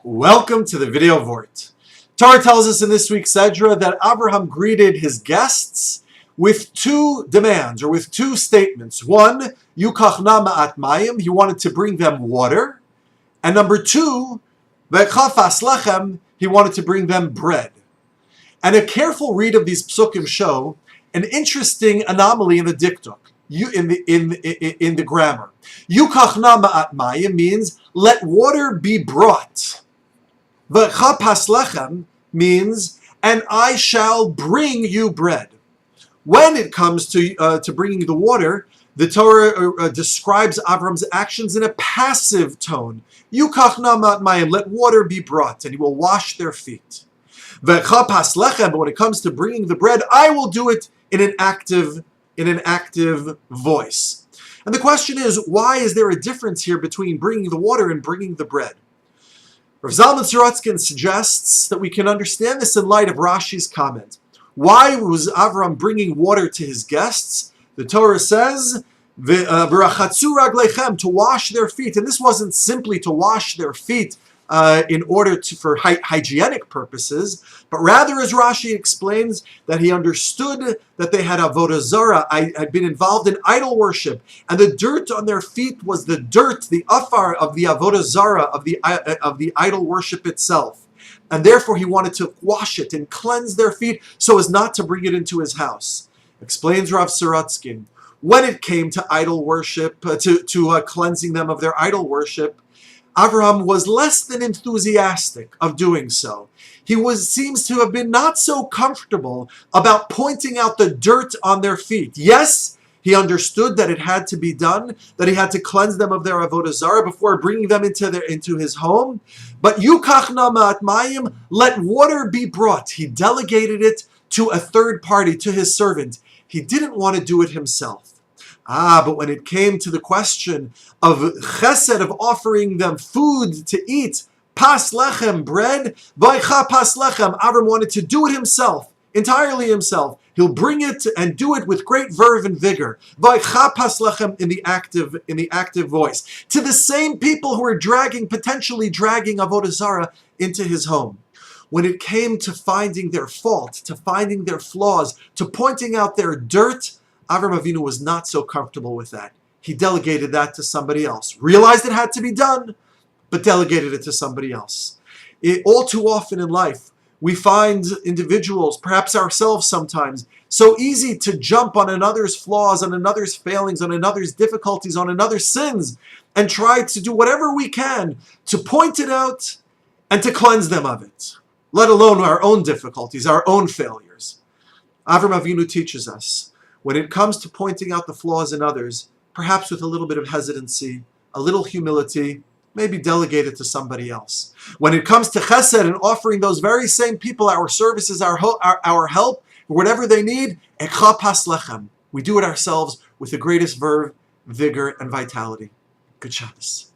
Welcome to the video Vort. Torah tells us in this week's Sedra that Abraham greeted his guests with two demands, or with two statements. One, Yukachna ma'at mayim, he wanted to bring them water. And number two, Ve'chafas lechem, he wanted to bring them bread. And a careful read of these psukim show an interesting anomaly in the diktuk, in the grammar. Yukachna ma'at mayim means let water be brought. V'chapas lechem means and I shall bring you bread. When it comes to bringing the water, the Torah describes Avram's actions in a passive tone. Yukachna ma'at mayim, let water be brought, and he will wash their feet. V'chapas lechem, but when it comes to bringing the bread, I will do it in an active voice. And the question is, why is there a difference here between bringing the water and bringing the bread? Rav Zalman Sorotzkin suggests that we can understand this in light of Rashi's comment. Why was Avram bringing water to his guests? The Torah says, "V'rachatzu raglechem," to wash their feet. And this wasn't simply to wash their feet in order for hygienic purposes, but rather, as Rashi explains, that he understood that they had avodah zarah, had been involved in idol worship, and the dirt on their feet was the dirt, the afar of the avodah zarah, of the idol worship itself. And therefore he wanted to wash it and cleanse their feet so as not to bring it into his house. Explains Rav Sorotzkin, when it came to idol worship, to cleansing them of their idol worship, Avraham was less than enthusiastic of doing so. He seems to have been not so comfortable about pointing out the dirt on their feet. Yes, he understood that it had to be done, that he had to cleanse them of their avodah zarah before bringing them into his home. But yukachna ma'at mayim, let water be brought. He delegated it to a third party, to his servant. He didn't want to do it himself. But when it came to the question of chesed, of offering them food to eat, pas lechem, bread, vaycha pas lechem, Avram wanted to do it himself, entirely himself. He'll bring it and do it with great verve and vigor. Vaycha pas lechem, in the active voice. To the same people who are potentially dragging avodah zarah into his home. When it came to finding their fault, to finding their flaws, to pointing out their dirt, Avram Avinu was not so comfortable with that. He delegated that to somebody else. Realized it had to be done, but delegated it to somebody else. All too often in life, we find individuals, perhaps ourselves sometimes, so easy to jump on another's flaws, on another's failings, on another's difficulties, on another's sins, and try to do whatever we can to point it out and to cleanse them of it, let alone our own difficulties, our own failures. Avram Avinu teaches us, when it comes to pointing out the flaws in others, perhaps with a little bit of hesitancy, a little humility, maybe delegate it to somebody else. When it comes to chesed and offering those very same people our services, our help, whatever they need, ekcha pas lechem. We do it ourselves with the greatest verve, vigor, and vitality. Good Shabbos.